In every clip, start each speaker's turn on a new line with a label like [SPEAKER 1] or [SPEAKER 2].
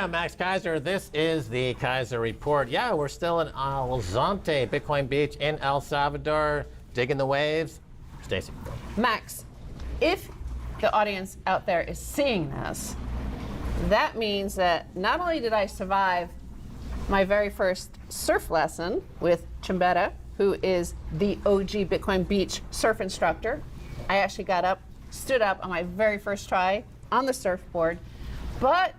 [SPEAKER 1] I'm Max Keiser. This is the Keiser Report. Yeah, we're still in El Zonte, Bitcoin Beach in El Salvador, digging the waves. Stacy.
[SPEAKER 2] Max, if the audience out there is seeing this, that means that not only did I survive my very first surf lesson with Chimbetta, who is the OG Bitcoin Beach surf instructor, I actually got up, stood up on my very first try on the surfboard, but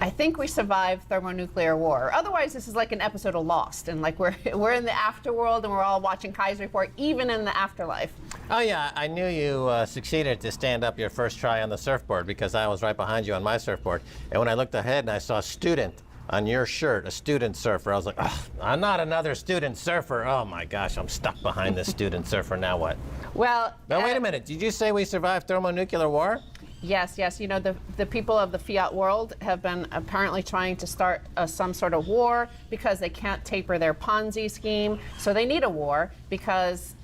[SPEAKER 2] I think we survived thermonuclear war. Otherwise, this is like an episode of Lost, and like we're in the afterworld, and we're all watching Keiser Report, even in the afterlife.
[SPEAKER 1] Oh yeah, I knew you succeeded to stand up your first try on the surfboard because I was right behind you on my surfboard. And when I looked ahead and I saw student on your shirt, a student surfer, I was like, oh, I'm not another student surfer. Oh my gosh, I'm stuck behind this student surfer. Now what?
[SPEAKER 2] Well,
[SPEAKER 1] now wait a minute. Did you say we survived thermonuclear war?
[SPEAKER 2] Yes, yes. You know, the people of the fiat world have been apparently trying to start some sort of war because they can't taper their Ponzi scheme. So they need a war because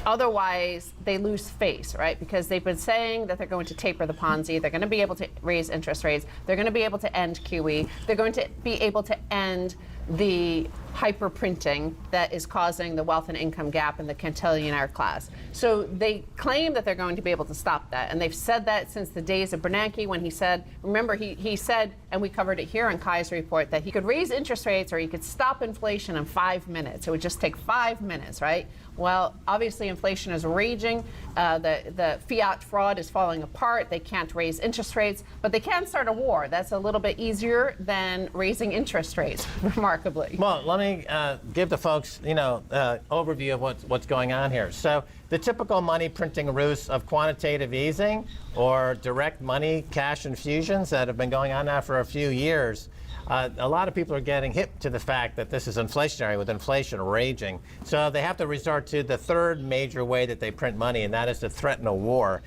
[SPEAKER 2] otherwise they lose face, right? Because they've been saying that they're going to taper the Ponzi. They're going to be able to raise interest rates. They're going to be able to end QE. They're going to be able to end the hyper printing that is causing the wealth and income gap in the Cantillonaire class. So they claim that they're going to be able to stop that. And ththey've said that since the days of Bernanke when he said, remember he said, and we covered it here on Keiser Report, that he could raise interest rates or he could stop inflation in 5 minutes. It would just take 5 minutes, right? Well, obviously inflation is raging. The fiat fraud is falling apart. They can't raise interest rates, but they can start a war. That's a little bit easier than raising interest rates, remarkably.
[SPEAKER 1] Well, let me give the folks, overview of what's going on here. So the typical money printing ruse of quantitative easing or direct money cash infusions that have been going on now for a few years. A lot of people are getting hip to the fact that this is inflationary with inflation raging. So they have to resort to the third major way that they print money, and that is to threaten a war.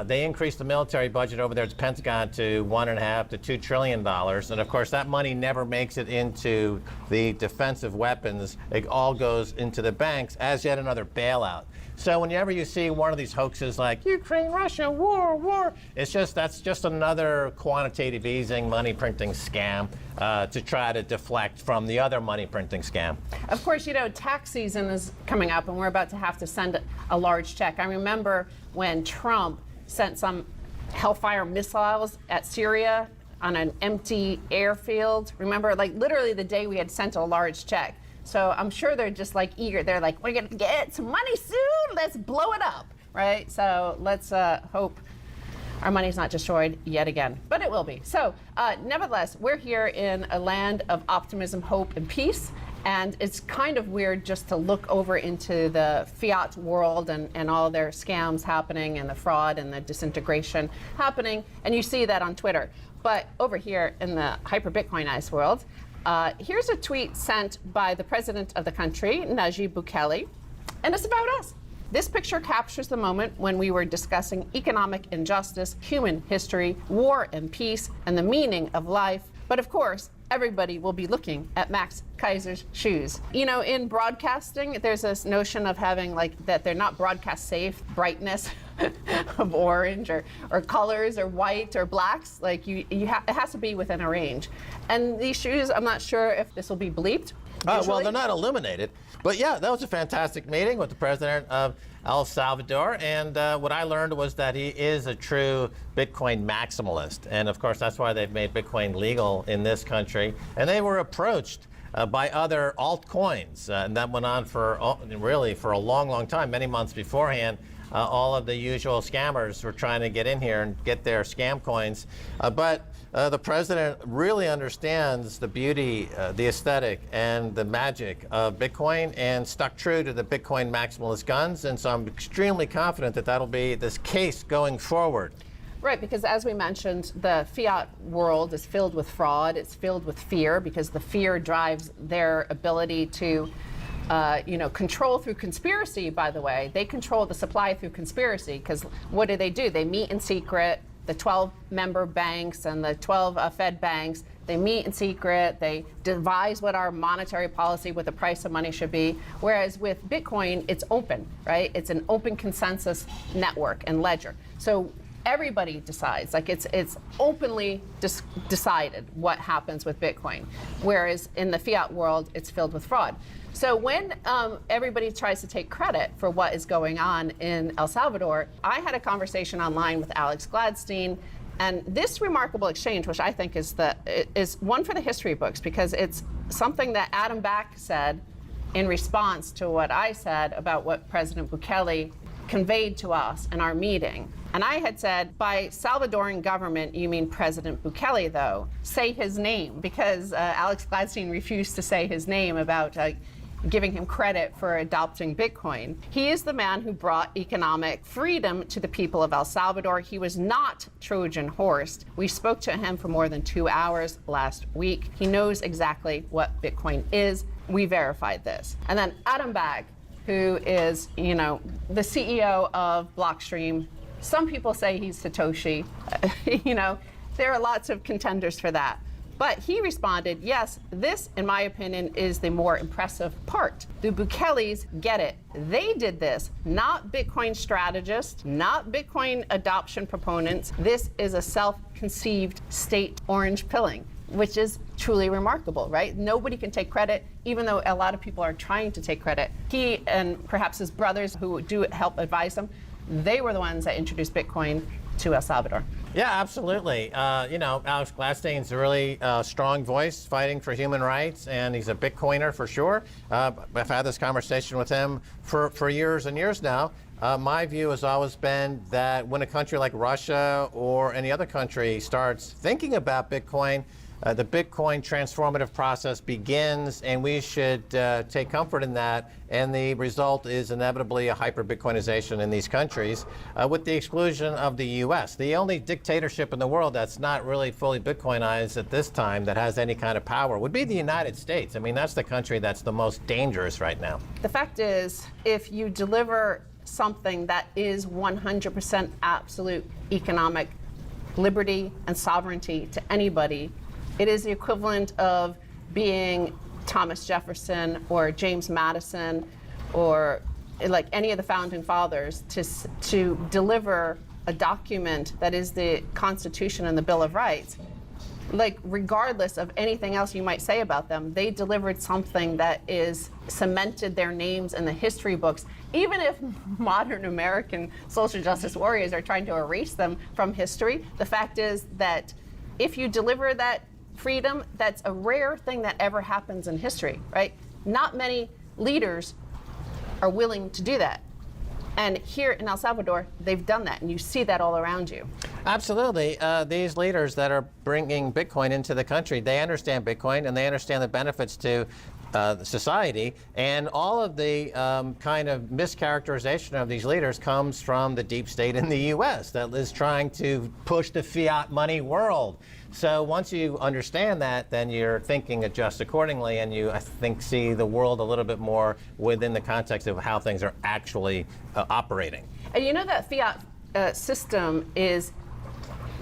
[SPEAKER 1] They increased the military budget over there at the Pentagon to $1.5 to $2 trillion. And of course, that money never makes it into the defensive weapons. It all goes into the banks as yet another bailout. So whenever you see one of these hoaxes like Ukraine, Russia, war, that's just another quantitative easing money printing scam to try to deflect from the other money printing scam.
[SPEAKER 2] Of course, tax season is coming up and we're about to have to send a large check. I remember when Trump sent some Hellfire missiles at Syria on an empty airfield. Remember, like literally the day we had sent a large check. So I'm sure they're just like eager. They're like, we're going to get some money soon. Let's blow it up, right? So let's hope our money's not destroyed yet again, but it will be. So nevertheless, we're here in a land of optimism, hope, and peace. And it's kind of weird just to look over into the fiat world and all their scams happening and the fraud and the disintegration happening. And you see that on Twitter. But over here in the hyper-Bitcoinized world, here's a tweet sent by the president of the country, Najib Bukele, and it's about us. This picture captures the moment when we were discussing economic injustice, human history, war and peace, and the meaning of life. But of course, everybody will be looking at Max Keiser's shoes. In broadcasting, there's this notion of having that they're not broadcast safe, brightness of orange or colors or white or blacks. It has to be within a range. And these shoes, I'm not sure if this will be bleeped.
[SPEAKER 1] Well, they're not illuminated. But yeah, that was a fantastic meeting with the president of El Salvador. And what I learned was that he is a true Bitcoin maximalist. And of course, that's why they've made Bitcoin legal in this country. And they were approached by other altcoins. And that went on for a long, long time, many months beforehand. All of the usual scammers were trying to get in here and get their scam coins. But the president really understands the beauty, the aesthetic, and the magic of Bitcoin and stuck true to the Bitcoin maximalist guns. And so I'm extremely confident that that'll be this case going forward.
[SPEAKER 2] Right, because as we mentioned, the fiat world is filled with fraud. It's filled with fear because the fear drives their ability to control through conspiracy, by the way. They control the supply through conspiracy because what do? They meet in secret. The 12 member banks and the 12 Fed banks, they meet in secret. They devise what our monetary policy, what the price of money should be. Whereas with Bitcoin, it's open, right? It's an open consensus network and ledger. So everybody decides. Like it's openly decided what happens with Bitcoin, whereas in the fiat world, it's filled with fraud. So when everybody tries to take credit for what is going on in El Salvador, I had a conversation online with Alex Gladstein, and this remarkable exchange, which I think is one for the history books, because it's something that Adam Back said in response to what I said about what President Bukele conveyed to us in our meeting. And I had said, by Salvadoran government, you mean President Bukele, though. Say his name, because Alex Gladstein refused to say his name about giving him credit for adopting Bitcoin. He is the man who brought economic freedom to the people of El Salvador. He was not Trojan horsed. We spoke to him for more than 2 hours last week. He knows exactly what Bitcoin is. We verified this. And then Adam Back, who is, the CEO of Blockstream. Some people say he's Satoshi. There are lots of contenders for that. But he responded, yes, this, in my opinion, is the more impressive part. The Bukeles get it. They did this, not Bitcoin strategists, not Bitcoin adoption proponents. This is a self-conceived state orange pilling, which is truly remarkable, right? Nobody can take credit, even though a lot of people are trying to take credit. He and perhaps his brothers who do help advise him, they were the ones that introduced Bitcoin to El Salvador.
[SPEAKER 1] Yeah, absolutely. Alex Gladstein's a really strong voice fighting for human rights, and he's a Bitcoiner for sure. I've had this conversation with him for years and years now. My view has always been that when a country like Russia or any other country starts thinking about Bitcoin, the Bitcoin transformative process begins, and we should take comfort in that. And the result is inevitably a hyper-Bitcoinization in these countries, with the exclusion of the U.S. The only dictatorship in the world that's not really fully Bitcoinized at this time that has any kind of power would be the United States. I mean, that's the country that's the most dangerous right now.
[SPEAKER 2] The fact is, if you deliver something that is 100% absolute economic liberty and sovereignty to anybody, it is the equivalent of being Thomas Jefferson or James Madison or like any of the founding fathers to deliver a document that is the Constitution and the Bill of Rights. Like, regardless of anything else you might say about them, they delivered something that is cemented their names in the history books. Even if modern American social justice warriors are trying to erase them from history, the fact is that if you deliver that freedom, that's a rare thing that ever happens in history, right? Not many leaders are willing to do that. And here in El Salvador, they've done that, and you see that all around you.
[SPEAKER 1] Absolutely. These leaders that are bringing Bitcoin into the country, they understand Bitcoin, and they understand the benefits to society, and all of the kind of mischaracterization of these leaders comes from the deep state in the U.S. that is trying to push the fiat money world. So once you understand that, then your thinking adjusts accordingly, and you, I think, see the world a little bit more within the context of how things are actually operating.
[SPEAKER 2] And you know that fiat system is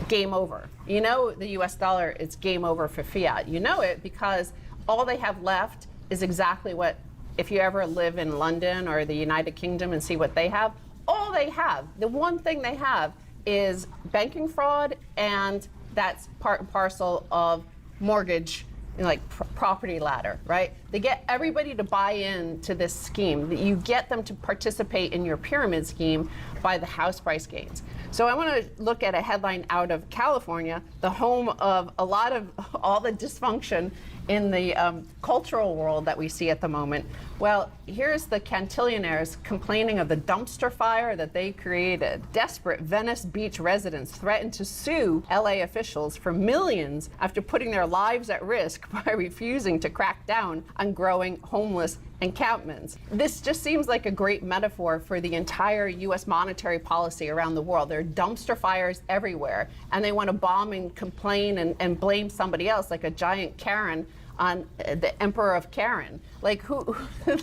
[SPEAKER 2] game over. You know the U.S. dollar, it's game over for fiat. You know it because all they have left is exactly what, if you ever live in London or the United Kingdom and see what they have, all they have, the one thing they have is banking fraud, and that's part and parcel of mortgage, like property ladder, right? They get everybody to buy into this scheme. You get them to participate in your pyramid scheme by the house price gains. So I want to look at a headline out of California, the home of a lot of all the dysfunction in the cultural world that we see at the moment. Well, here's the Cantillonaires complaining of the dumpster fire that they created. Desperate Venice Beach residents threaten to sue LA officials for millions after putting their lives at risk by refusing to crack down on growing homeless encampments. This just seems like a great metaphor for the entire U.S. monetary policy around the world. There are dumpster fires everywhere, and they want to bomb and complain and blame somebody else, like a giant Karen on the Emperor of Karen. Like who?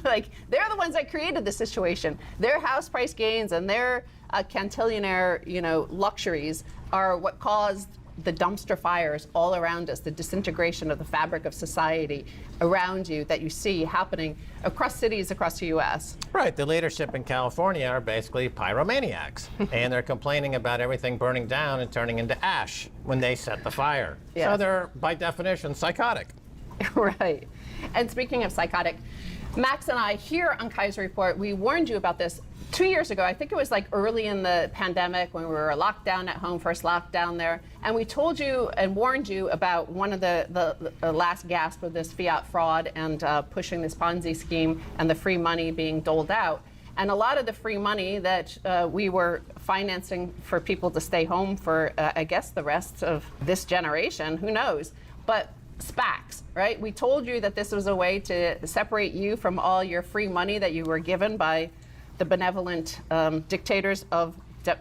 [SPEAKER 2] Like they're the ones that created the situation. Their house price gains and their Cantillionaire, luxuries are what caused the dumpster fires all around us, the disintegration of the fabric of society around you that you see happening across cities across the U.S.
[SPEAKER 1] Right. The leadership in California are basically pyromaniacs, and they're complaining about everything burning down and turning into ash when they set the fire.
[SPEAKER 2] Yes.
[SPEAKER 1] So they're, by definition, psychotic.
[SPEAKER 2] Right. And speaking of psychotic, Max and I here on Keiser Report, we warned you about this 2 years ago. I think it was like early in the pandemic when we were locked down at home, first lockdown there. And we told you and warned you about one of the last gasp of this fiat fraud and pushing this Ponzi scheme and the free money being doled out. And a lot of the free money that we were financing for people to stay home for, I guess, the rest of this generation, who knows? But SPACs, right? We told you that this was a way to separate you from all your free money that you were given by the benevolent dictators of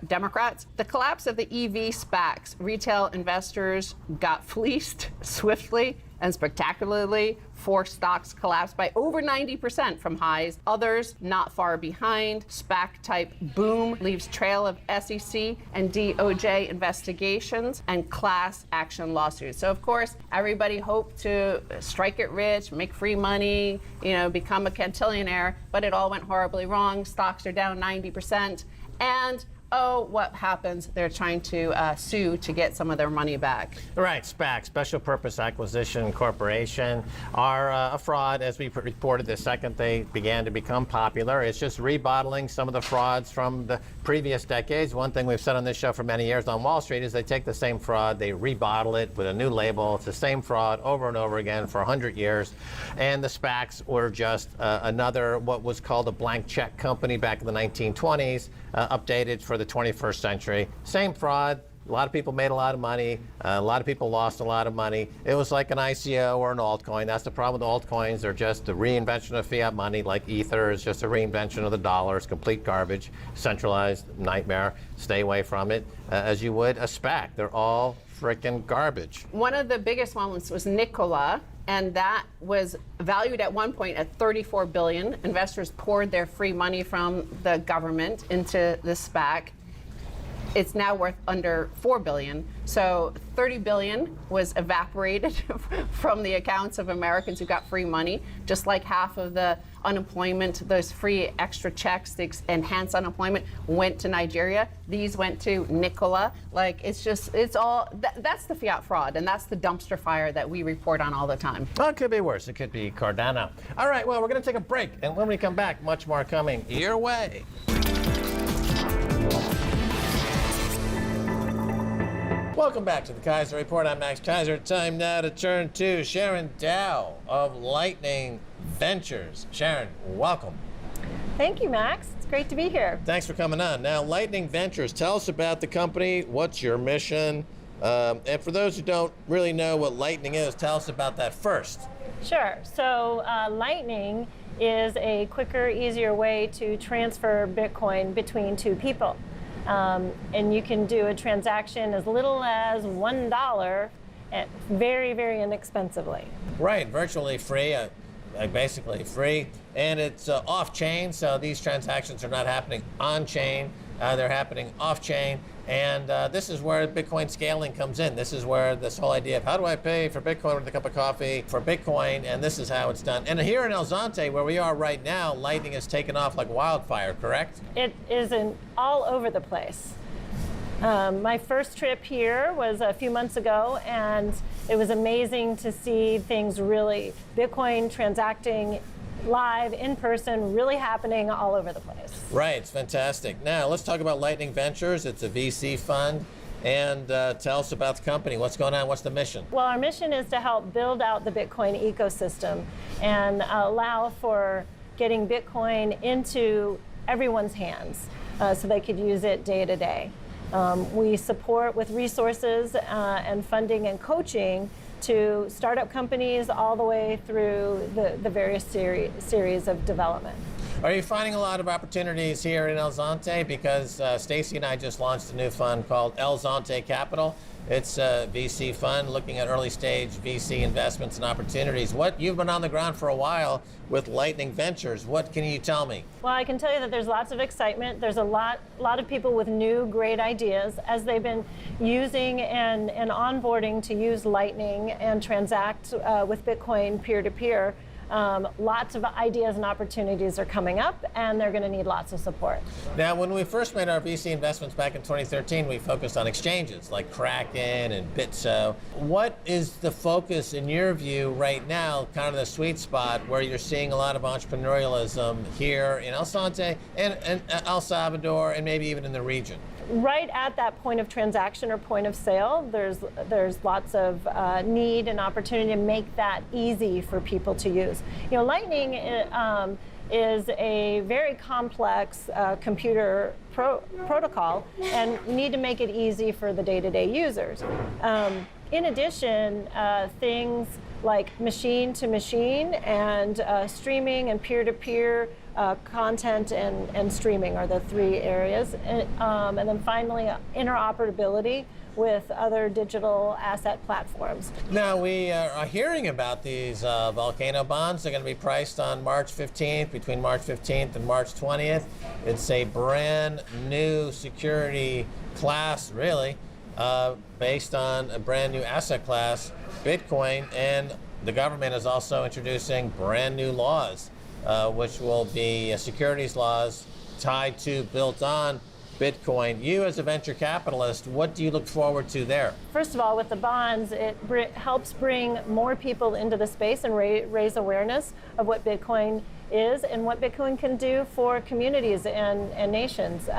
[SPEAKER 2] Democrats. The collapse of the EV SPACs, retail investors got fleeced swiftly and spectacularly. 4 stocks collapsed by over 90% from highs. Others not far behind. SPAC type boom leaves trail of SEC and DOJ investigations and class action lawsuits. So of course, everybody hoped to strike it rich, make free money, become a Cantillonaire, but it all went horribly wrong. Stocks are down 90%. And oh, what happens? They're trying to sue to get some of their money back.
[SPEAKER 1] Right, SPAC, Special Purpose Acquisition Corporation, are a fraud, as we reported the second they began to become popular. It's just rebottling some of the frauds from the previous decades. One thing we've said on this show for many years on Wall Street is they take the same fraud, they rebottle it with a new label. It's the same fraud over and over again for 100 years. And the SPACs were just another, what was called a blank check company back in the 1920s, updated for the 21st century. Same fraud. A lot of people made a lot of money. A lot of people lost a lot of money. It was like an ICO or an altcoin. That's the problem with altcoins. They're just a reinvention of fiat money, like Ether is just a reinvention of the dollar. It's complete garbage, centralized nightmare. Stay away from it, as you would a SPAC. They're all freaking garbage.
[SPEAKER 2] One of the biggest ones was Nikola, and that was valued at one point at $34 billion. Investors poured their free money from the government into the SPAC. It's now worth under $4 billion. So $30 billion was evaporated from the accounts of Americans who got free money, just like half of the unemployment, those free extra checks, the enhanced unemployment went to Nigeria. These went to Nikola. Like, it's all, that's the fiat fraud, and that's the dumpster fire that we report on all the time.
[SPEAKER 1] Well, it could be worse. It could be Cardano. All right, well, we're going to take a break, and when we come back, much more coming your way. Welcome back to the Keiser Report. I'm Max Keiser. Time now to turn to Sharon Dow of Lightning Ventures. Sharon, welcome.
[SPEAKER 3] Thank you, Max. It's great to be here.
[SPEAKER 1] Thanks for coming on. Now, Lightning Ventures, tell us about the company. What's your mission? And for those who don't really know what Lightning is, tell us about that first.
[SPEAKER 3] Sure. So Lightning is a quicker, easier way to transfer Bitcoin between two people. And you can do a transaction as little as $1 very, very inexpensively.
[SPEAKER 1] Right, virtually free, basically free. And it's off-chain, so these transactions are not happening on-chain. They're happening off-chain. And this is where Bitcoin scaling comes in. This is where this whole idea of how do I pay for Bitcoin with a cup of coffee for Bitcoin, and this is how it's done. And here in El Zonte, where we are right now, Lightning has taken off like wildfire, correct?
[SPEAKER 3] It is all over the place. My first trip here was a few months ago, and it was amazing to see things really, Bitcoin transacting live, in person, really happening all over the place.
[SPEAKER 1] Right, it's fantastic. Now, let's talk about Lightning Ventures. It's a VC fund. And tell us about the company. What's going on? What's the mission?
[SPEAKER 3] Well, our mission is to help build out the Bitcoin ecosystem and allow for getting Bitcoin into everyone's hands so they could use it day to day. We support with resources and funding and coaching to startup companies all the way through the various series of development.
[SPEAKER 1] Are you finding a lot of opportunities here in El Zonte? Because Stacy and I just launched a new fund called El Zonte Capital. It's a VC fund looking at early stage VC investments and opportunities. You've been on the ground for a while with Lightning Ventures. What can you tell me?
[SPEAKER 3] Well, I can tell you that there's lots of excitement. There's a lot of people with new great ideas as they've been using and onboarding to use Lightning and transact with Bitcoin peer-to-peer. Lots of ideas and opportunities are coming up, and they're going to need lots of support.
[SPEAKER 1] Now, when we first made our VC investments back in 2013, we focused on exchanges like Kraken and Bitso. What is the focus, in your view, right now, kind of the sweet spot where you're seeing a lot of entrepreneurialism here in El Zonte and El Salvador and maybe even in the region?
[SPEAKER 3] Right at that point of transaction or point of sale, there's lots of need and opportunity to make that easy for people to use. You know, Lightning is a very complex computer protocol, and we need to make it easy for the day-to-day users. In addition, things like machine-to-machine and streaming and peer-to-peer content and streaming are the three areas. And then finally, interoperability with other digital asset platforms.
[SPEAKER 1] Now, we are hearing about these volcano bonds. They're going to be priced on March 15th, between March 15th and March 20th. It's a brand new security class, really, based on a brand new asset class, Bitcoin, and the government is also introducing brand new laws, which will be securities laws tied to, built on Bitcoin. You as a venture capitalist, what do you look forward to there?
[SPEAKER 3] First of all, with the bonds, it helps bring more people into the space and raise awareness of what Bitcoin is and what Bitcoin can do for communities and nations.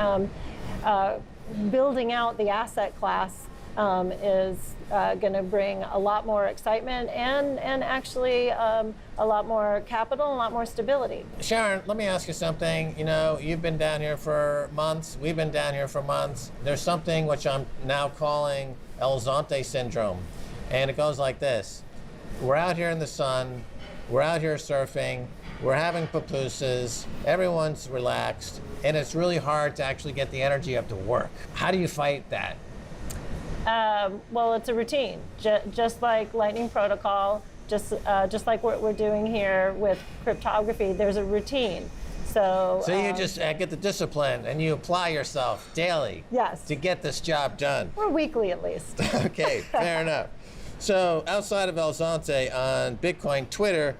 [SPEAKER 3] Building out the asset class is going to bring a lot more excitement and actually a lot more capital and a lot more stability.
[SPEAKER 1] Sharon, let me ask you something. You know, you've been down here for months. We've been down here for months. There's something which I'm now calling El Zonte syndrome. And it goes like this. We're out here in the sun. We're out here surfing. We're having pupusas. Everyone's relaxed. And it's really hard to actually get the energy up to work. How do you fight that?
[SPEAKER 3] Well, it's a routine, just like Lightning Protocol, just like what we're doing here with cryptography. There's a routine. So
[SPEAKER 1] you just get the discipline and you apply yourself daily.
[SPEAKER 3] Yes.
[SPEAKER 1] To get this job done.
[SPEAKER 3] Or weekly at least.
[SPEAKER 1] Okay, fair enough. So outside of El Zonte on Bitcoin Twitter,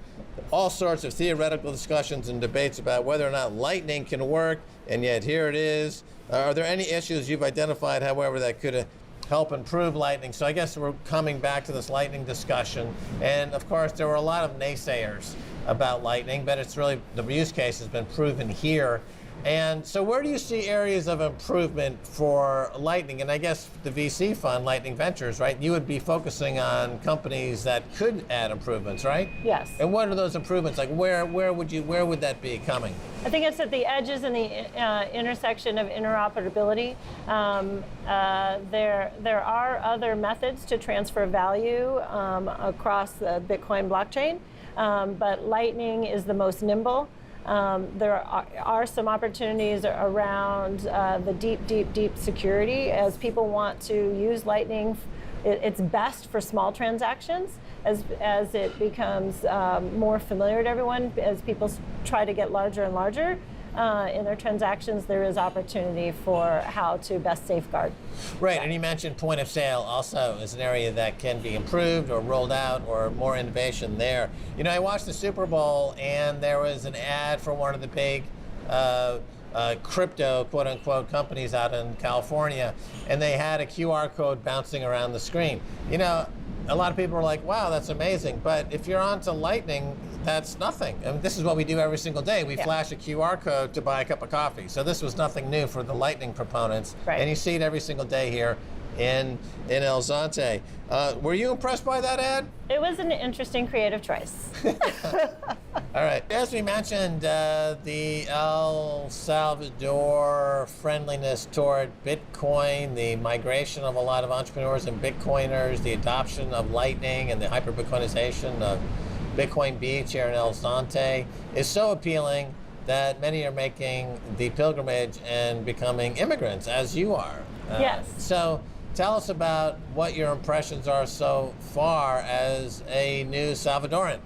[SPEAKER 1] all sorts of theoretical discussions and debates about whether or not Lightning can work, and yet here it is. Are there any issues you've identified, however, that could help improve Lightning? So I guess we're coming back to this Lightning discussion. And of course, there were a lot of naysayers about Lightning, but it's really, the use case has been proven here. And so where do you see areas of improvement for Lightning? And I guess the VC fund, Lightning Ventures, right? You would be focusing on companies that could add improvements, right?
[SPEAKER 3] Yes.
[SPEAKER 1] And what are those improvements? Like where would that be coming?
[SPEAKER 3] I think it's at the edges and the intersection of interoperability. There are other methods to transfer value across the Bitcoin blockchain, but Lightning is the most nimble. There are some opportunities around the deep security as people want to use Lightning. It's best for small transactions as it becomes more familiar to everyone. As people try to get larger and larger in their transactions, there is opportunity for how to best safeguard.
[SPEAKER 1] Right, and you mentioned point of sale also is an area that can be improved or rolled out or more innovation there. You know, I watched the Super Bowl and there was an ad for one of the big crypto, quote unquote, companies out in California, and they had a QR code bouncing around the screen. You know, a lot of people are like, wow, that's amazing. But if you're onto Lightning, that's nothing. I mean, this is what we do every single day. We flash a QR code to buy a cup of coffee. So this was nothing new for the Lightning proponents. Right. And you see it every single day here in El Zonte. Were you impressed by that ad?
[SPEAKER 3] It was an interesting creative choice.
[SPEAKER 1] All right. As we mentioned, the El Salvador friendliness toward Bitcoin, the migration of a lot of entrepreneurs and Bitcoiners, the adoption of Lightning and the hyper-Bitcoinization of Bitcoin Beach here in El Zonte is so appealing that many are making the pilgrimage and becoming immigrants, as you are.
[SPEAKER 3] Yes.
[SPEAKER 1] So tell us about what your impressions are so far as a new Salvadoran.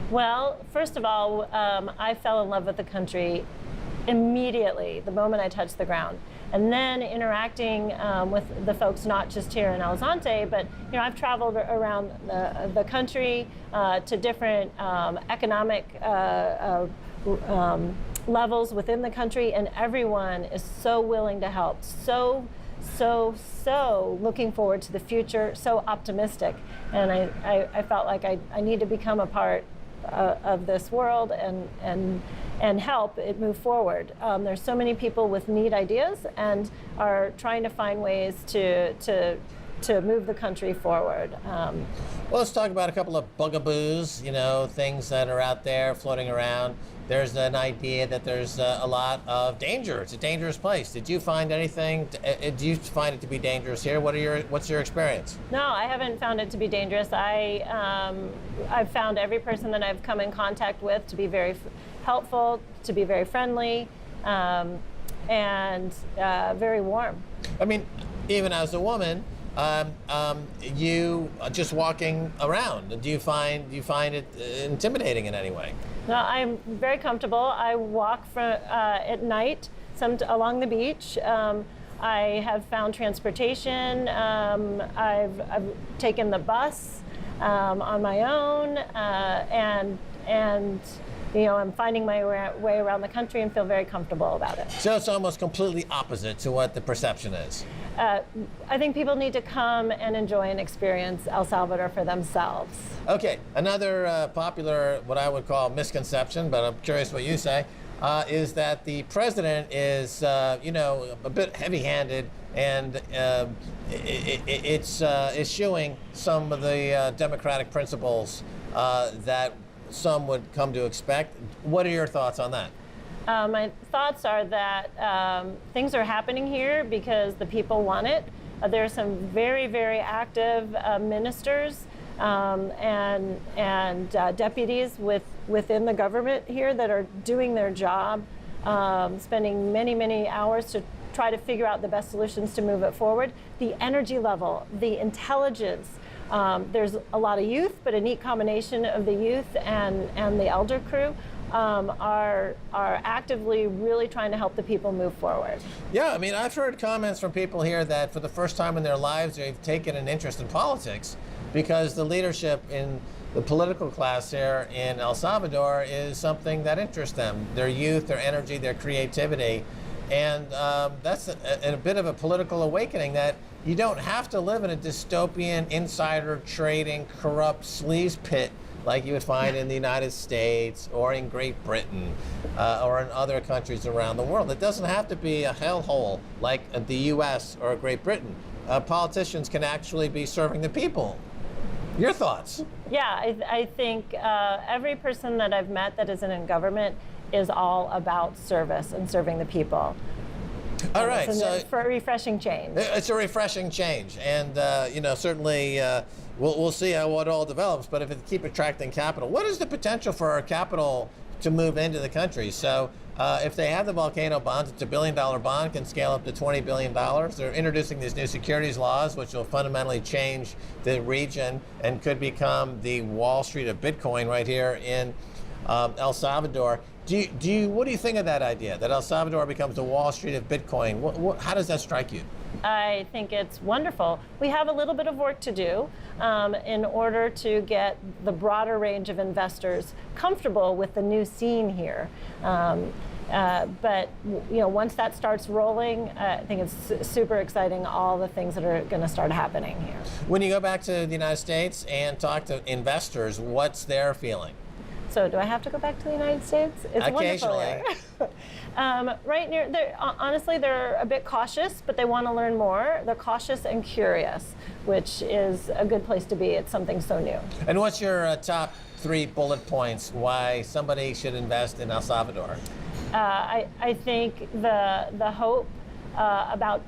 [SPEAKER 3] Well, first of all, I fell in love with the country immediately, the moment I touched the ground. And then interacting with the folks, not just here in El Zante, but I've traveled around the country to different economic levels within the country, and everyone is so willing to help, so looking forward to the future, so optimistic. And I felt like I need to become a part of this world and help it move forward. There's so many people with neat ideas and are trying to find ways to move the country forward.
[SPEAKER 1] Well, let's talk about a couple of bugaboos, things that are out there floating around. There's an idea that there's a lot of danger. It's a dangerous place. Did you find anything? Do you find it to be dangerous here? What's your experience?
[SPEAKER 3] No, I haven't found it to be dangerous. I've found every person that I've come in contact with to be very helpful, to be very friendly, and very warm.
[SPEAKER 1] I mean, even as a woman, you just walking around, do you find it intimidating in any way?
[SPEAKER 3] No, I'm very comfortable. I walk at night along the beach. I have found transportation. I've taken the bus on my own, and I'm finding my way around the country and feel very comfortable about it.
[SPEAKER 1] So it's almost completely opposite to what the perception is.
[SPEAKER 3] I think people need to come and enjoy and experience El Salvador for themselves.
[SPEAKER 1] Okay, another popular, what I would call misconception, but I'm curious what you say, is that the president is, a bit heavy-handed and it's eschewing some of the democratic principles that some would come to expect. What are your thoughts on that?
[SPEAKER 3] My thoughts are that things are happening here because the people want it. There are some very, very active ministers and deputies within the government here that are doing their job, spending many, many hours to try to figure out the best solutions to move it forward. The energy level, the intelligence. There's a lot of youth, but a neat combination of the youth and the elder crew are actively really trying to help the people move forward.
[SPEAKER 1] Yeah, I mean, I've heard comments from people here that for the first time in their lives they've taken an interest in politics because the leadership in the political class here in El Salvador is something that interests them. Their youth, their energy, their creativity. And that's a bit of a political awakening that you don't have to live in a dystopian, insider trading, corrupt sleaze pit like you would find in the United States or in Great Britain or in other countries around the world. It doesn't have to be a hellhole like the US or Great Britain. Politicians can actually be serving the people. Your thoughts?
[SPEAKER 3] Yeah, I think every person that I've met that isn't in government is all about service and serving the people.
[SPEAKER 1] All right,
[SPEAKER 3] so for a refreshing change.
[SPEAKER 1] It's a refreshing change, and certainly we'll see how it all develops. But if it keep attracting capital, what is the potential for our capital to move into the country? So if they have the volcano bonds, it's $1 billion bond, can scale up to $20 billion. They're introducing these new securities laws, which will fundamentally change the region and could become the Wall Street of Bitcoin right here in El Salvador. What do you think of that idea, that El Salvador becomes the Wall Street of Bitcoin? How does that strike you?
[SPEAKER 3] I think it's wonderful. We have a little bit of work to do in order to get the broader range of investors comfortable with the new scene here. But once that starts rolling, I think it's super exciting, all the things that are going to start happening here.
[SPEAKER 1] When you go back to the United States and talk to investors, what's their feeling?
[SPEAKER 3] So do I have to go back to the United States? It's
[SPEAKER 1] occasionally.
[SPEAKER 3] Wonderful. Right near, honestly, they're a bit cautious, but they want to learn more. They're cautious and curious, which is a good place to be. It's something so new.
[SPEAKER 1] And what's your top 3 bullet points why somebody should invest in El Salvador?
[SPEAKER 3] I think the hope about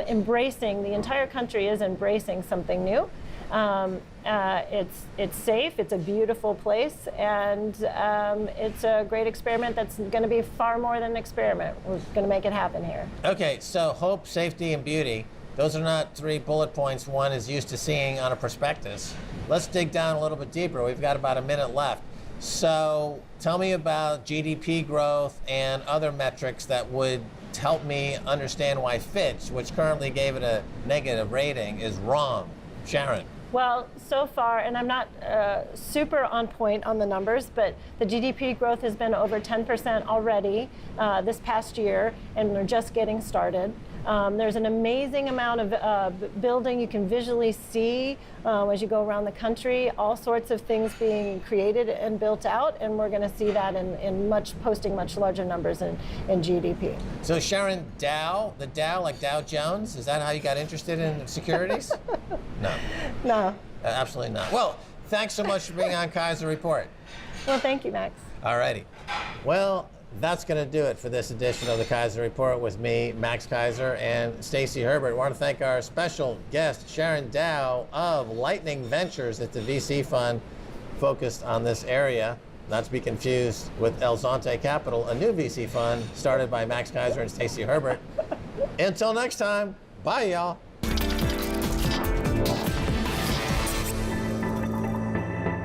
[SPEAKER 3] embracing, the entire country is embracing something new. It's safe, it's a beautiful place, and it's a great experiment that's going to be far more than an experiment. We're going to make it happen here.
[SPEAKER 1] Okay, so hope, safety, and beauty. Those are not 3 bullet points one is used to seeing on a prospectus. Let's dig down a little bit deeper. We've got about a minute left. So tell me about GDP growth and other metrics that would help me understand why Fitch, which currently gave it a negative rating, is wrong. Sharon.
[SPEAKER 3] Well, so far, and I'm not super on point on the numbers, but the GDP growth has been over 10% already this past year, and we're just getting started. There's an amazing amount of building you can visually see as you go around the country, all sorts of things being created and built out, and we're going to see that in posting much larger numbers in GDP.
[SPEAKER 1] So Sharon, Dow, the Dow, like Dow Jones, is that how you got interested in securities? No.
[SPEAKER 3] No.
[SPEAKER 1] Absolutely not. Well, thanks so much for being on Keiser Report.
[SPEAKER 3] Well, thank you, Max.
[SPEAKER 1] All righty. Well, that's going to do it for this edition of the Keiser Report with me, Max Keiser, and Stacy Herbert. I want to thank our special guest, Sharon Dow of Lightning Ventures. It's a VC fund focused on this area, not to be confused with El Zonte Capital, a new VC fund started by Max Keiser and Stacy Herbert. Until next time, bye, y'all.